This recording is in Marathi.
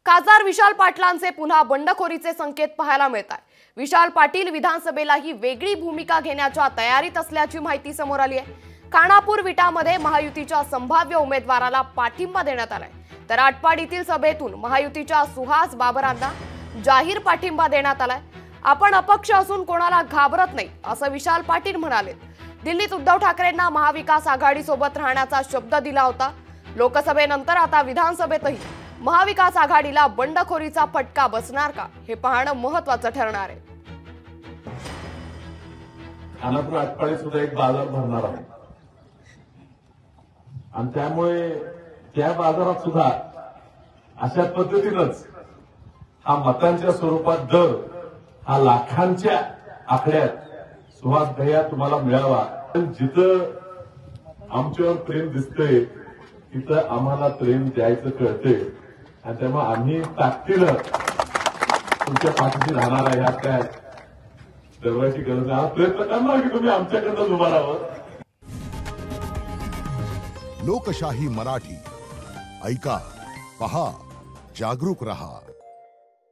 खासदार विशाल पाटलांचे पुन्हा बंडखोरीचे संकेत पाहायला मिळत आहे। विशाल पाटील विधानसभेलाही वेगळी भूमिका घेण्याच्या तयारीत असल्याची माहिती समोर आली आहे। खानापूर विटामध्ये महायुतीच्या संभाव्य उमेदवाराला पाठिंबा देण्यात आलाय, तर आटपाडीतील सभेतून महायुतीच्या सुहास बाबरांना जाहीर पाठिंबा देण्यात आलाय। आपण अपक्ष असून कोणाला घाबरत नाही असं विशाल पाटील म्हणाले। दिल्लीत उद्धव ठाकरेंना महाविकास आघाडीसोबत राहण्याचा शब्द दिला होता। लोकसभेनंतर आता विधानसभेतही महाविकास आघाडीला बंडखोरीचा फटका बसणार का हे पाहणं महत्त्वाचं ठरणार आहे। खानापूर आटपाडी सुद्धा एक बाजार भरणार आहे आणि त्यामुळे त्या बाजारात सुद्धा अशा पद्धतीनंच हा मतांच्या स्वरूपात दर हा लाखांच्या आकड्यात सुहास भैया तुम्हाला मिळावा। जिथं आमच्यावर प्रेम दिसतंय तिथं आम्हाला प्रेम द्यायचं कळतंय आणि त्यामुळे आम्ही ताकदीनं तुमच्या पाठीशी राहणार आहे। ह्यात काय दरवाची गरज आहे। प्रयत्न करणार की तुम्ही आमच्याकडनं उभा राहावं। लोकशाही मराठी ऐका, पहा, जागरूक रहा।